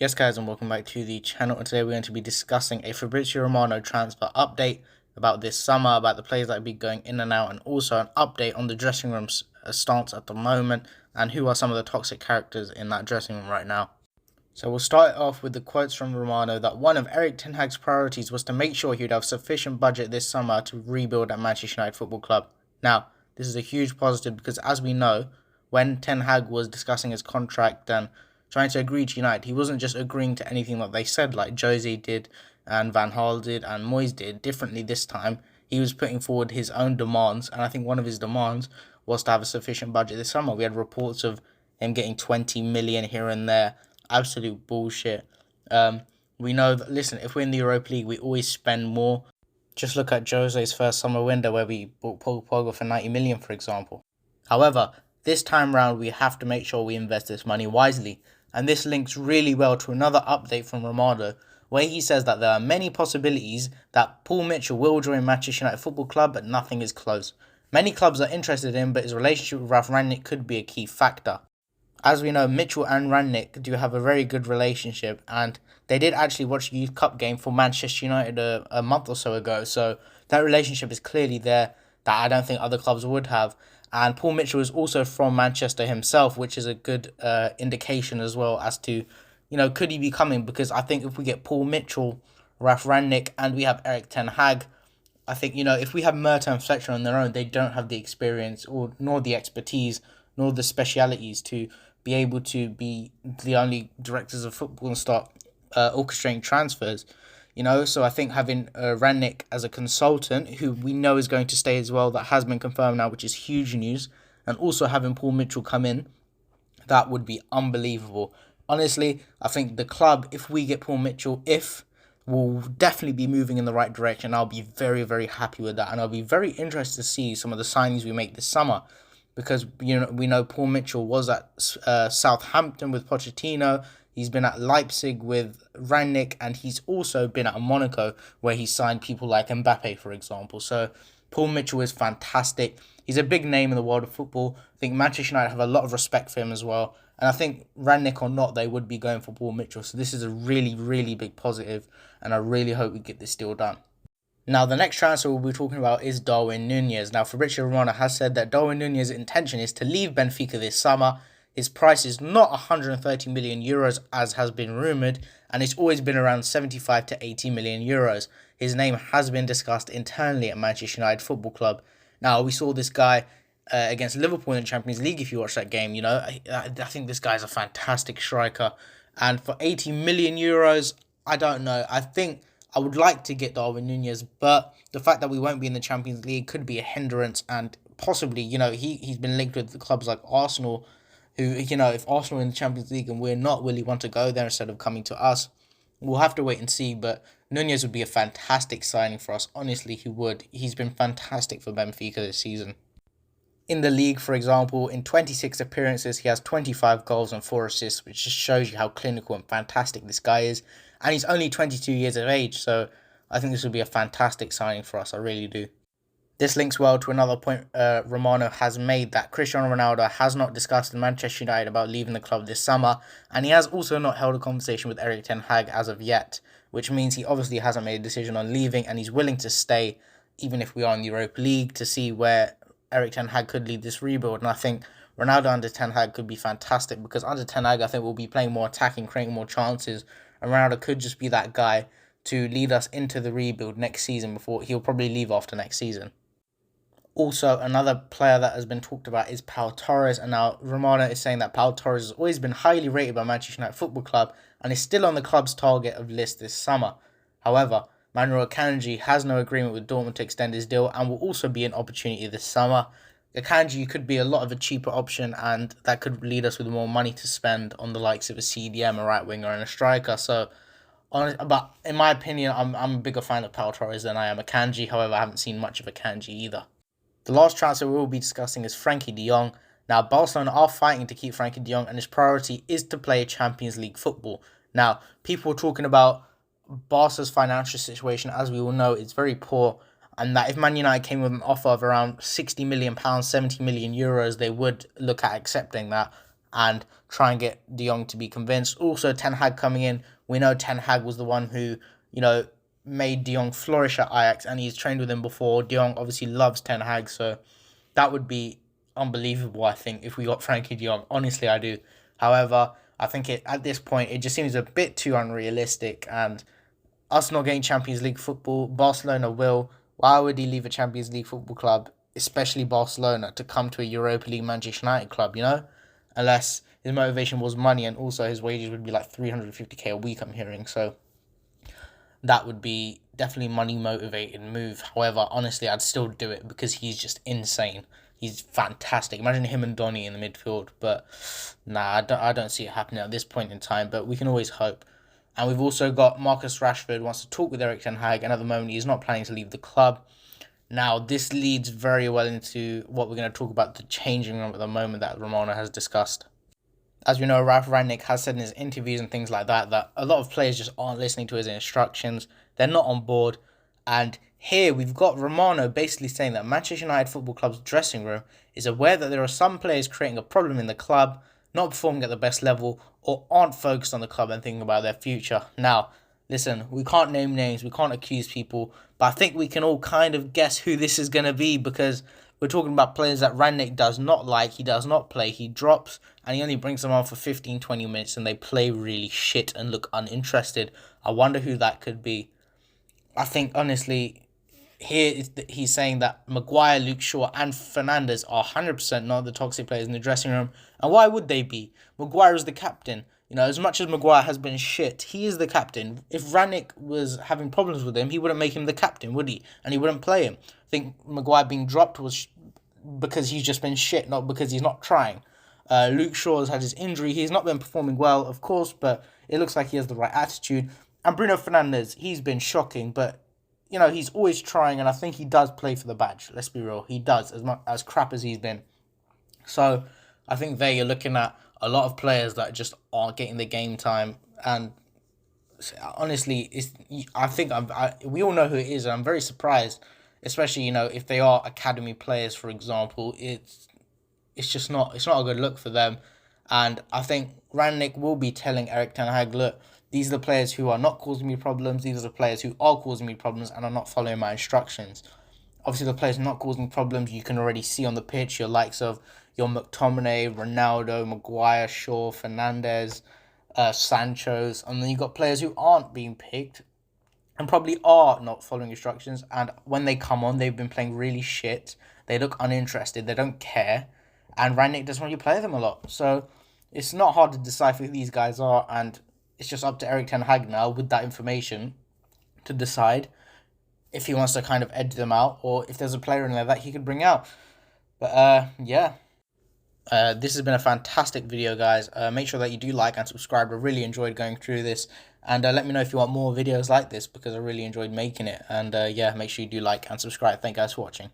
Yes guys, and welcome back to the channel, and today we're going to be discussing a Fabrizio Romano transfer update about this summer, about the players that will be going in and out, and also an update on the dressing room's stance at the moment and who are some of the toxic characters in that dressing room right now. So we'll start off with the quotes from Romano that one of Erik Ten Hag's priorities was to make sure he would have sufficient budget this summer to rebuild at Manchester United Football Club. Now, this is a huge positive because, as we know, when Ten Hag was discussing his contract and trying to agree to United, he wasn't just agreeing to anything that they said, like Jose did and Van Gaal did and Moyes did. Differently this time, he was putting forward his own demands, and I think one of his demands was to have a sufficient budget this summer. We had reports of him getting 20 million here and there. Absolute bullshit. We know that, listen, if we're in the Europa League, we always spend more. Just look at Jose's first summer window where we bought Paul Pogba for 90 million, for example. However, this time round, we have to make sure we invest this money wisely. And this links really well to another update from Romano, where he says that there are many possibilities that Paul Mitchell will join Manchester United Football Club, but nothing is close. Many clubs are interested in him, but his relationship with Ralf Rangnick could be a key factor. As we know, Mitchell and Rangnick do have a very good relationship, and they did actually watch a Youth Cup game for Manchester United a month or so ago, so that relationship is clearly there that I don't think other clubs would have. And Paul Mitchell is also from Manchester himself, which is a good indication as well as to, could he be coming? Because I think if we get Paul Mitchell, Ralf Rangnick, and we have Erik Ten Hag, I think, if we have Murta and Fletcher on their own, they don't have the experience nor the expertise nor the specialities to be able to be the only directors of football and start orchestrating transfers. So I think having Rangnick as a consultant, who we know is going to stay as well, that has been confirmed now, which is huge news, and also having Paul Mitchell come in, that would be unbelievable. Honestly, I think the club, if we get Paul Mitchell, will definitely be moving in the right direction. I'll be very, very happy with that, and I'll be very interested to see some of the signings we make this summer. Because we know Paul Mitchell was at Southampton with Pochettino. He's been at Leipzig with Rangnick, and he's also been at Monaco where he signed people like Mbappe, for example. So Paul Mitchell is fantastic. He's a big name in the world of football. I think Manchester United have a lot of respect for him as well. And I think Rangnick or not, they would be going for Paul Mitchell. So this is a really, really big positive, and I really hope we get this deal done. Now, the next transfer we'll be talking about is Darwin Nunez. Now, Fabrizio Romano has said that Darwin Nunez's intention is to leave Benfica this summer. His price is not 130 million euros as has been rumoured, and it's always been around 75 to 80 million euros. His name has been discussed internally at Manchester United Football Club. Now, we saw this guy against Liverpool in the Champions League, if you watch that game. I think this guy's a fantastic striker. And for 80 million euros, I don't know. I think I would like to get Darwin Nunez, but the fact that we won't be in the Champions League could be a hindrance, and possibly, he's been linked with clubs like Arsenal, who, if Arsenal are in the Champions League and we're not, will he want to go there instead of coming to us? We'll have to wait and see, but Nunez would be a fantastic signing for us. Honestly, he would. He's been fantastic for Benfica this season. In the league, for example, in 26 appearances, he has 25 goals and 4 assists, which just shows you how clinical and fantastic this guy is. And he's only 22 years of age, so I think this would be a fantastic signing for us. I really do. This links well to another point Romano has made, that Cristiano Ronaldo has not discussed in Manchester United about leaving the club this summer, and he has also not held a conversation with Erik Ten Hag as of yet, which means he obviously hasn't made a decision on leaving, and he's willing to stay, even if we are in the Europa League, to see where Erik Ten Hag could lead this rebuild. And I think Ronaldo under Ten Hag could be fantastic, because under Ten Hag, I think we'll be playing more attacking, creating more chances, and Ronaldo could just be that guy to lead us into the rebuild next season. Before he'll probably leave after next season. Also, another player that has been talked about is Pau Torres, and now Romano is saying that Pau Torres has always been highly rated by Manchester United Football Club and is still on the club's target of list this summer. However, Manuel Akanji has no agreement with Dortmund to extend his deal and will also be an opportunity this summer. Akanji could be a lot of a cheaper option, and that could lead us with more money to spend on the likes of a CDM, a right winger, and a striker. So, but in my opinion, I'm a bigger fan of Pau Torres than I am Akanji. However, I haven't seen much of Akanji either. The last transfer we will be discussing is Frenkie de Jong. Now, Barcelona are fighting to keep Frenkie de Jong, and his priority is to play Champions League football. Now, people are talking about Barca's financial situation. As we all know, it's very poor, and that if Man United came with an offer of around £60 million, €70 million, they would look at accepting that. and try and get De Jong to be convinced. Also, Ten Hag coming in. We know Ten Hag was the one who, made De Jong flourish at Ajax, and he's trained with him before. De Jong obviously loves Ten Hag, so that would be unbelievable, I think, if we got Frankie De Jong. Honestly, I do. However, I think at this point, it just seems a bit too unrealistic, and us not getting Champions League football, Barcelona will. Why would he leave a Champions League football club, especially Barcelona, to come to a Europa League Manchester United club, Unless his motivation was money, and also his wages would be like 350k a week, I'm hearing. So that would be definitely money motivated move. However, honestly, I'd still do it because he's just insane. He's fantastic. Imagine him and Donny in the midfield. But nah, I don't see it happening at this point in time. But we can always hope. And we've also got Marcus Rashford wants to talk with Erik Ten Hag, and at the moment he's not planning to leave the club. Now, this leads very well into what we're going to talk about, the changing room at the moment that Romano has discussed. As we know, Ralf Rangnick has said in his interviews and things like that a lot of players just aren't listening to his instructions. They're not on board. And here we've got Romano basically saying that Manchester United Football Club's dressing room is aware that there are some players creating a problem in the club, not performing at the best level, or aren't focused on the club and thinking about their future. Now, listen, we can't name names, we can't accuse people, but I think we can all kind of guess who this is going to be, because we're talking about players that Rangnick does not like, he does not play, he drops, and he only brings them on for 15-20 minutes, and they play really shit and look uninterested. I wonder who that could be. I think, honestly, here he's saying that Maguire, Luke Shaw, and Fernandes are 100% not the toxic players in the dressing room. And why would they be? Maguire is the captain. As much as Maguire has been shit, he is the captain. If Rangnick was having problems with him, he wouldn't make him the captain, would he? And he wouldn't play him. I think Maguire being dropped was because he's just been shit, not because he's not trying. Luke Shaw has had his injury. He's not been performing well, of course, but it looks like he has the right attitude. And Bruno Fernandes, he's been shocking, but he's always trying, and I think he does play for the badge. Let's be real. He does, as crap as he's been. So I think there you're looking at a lot of players that just aren't getting the game time. And honestly, I think we all know who it is, and I'm very surprised, especially, if they are academy players, for example. It's not a good look for them. And I think Rangnick will be telling Erik Ten Hag, look, these are the players who are not causing me problems. These are the players who are causing me problems and are not following my instructions. Obviously, the players not causing problems, you can already see on the pitch, your likes of your McTominay, Ronaldo, Maguire, Shaw, Fernandes, Sancho's. And then you've got players who aren't being picked and probably are not following instructions. And when they come on, they've been playing really shit. They look uninterested. They don't care. And Rangnick doesn't really play them a lot. So it's not hard to decipher who these guys are. And it's just up to Erik Ten Hag now with that information to decide if he wants to kind of edge them out or if there's a player in there that he could bring out. But yeah. This has been a fantastic video, guys. Make sure that you do like and subscribe. I really enjoyed going through this. And let me know if you want more videos like this, because I really enjoyed making it. And yeah, make sure you do like and subscribe. Thank you guys for watching.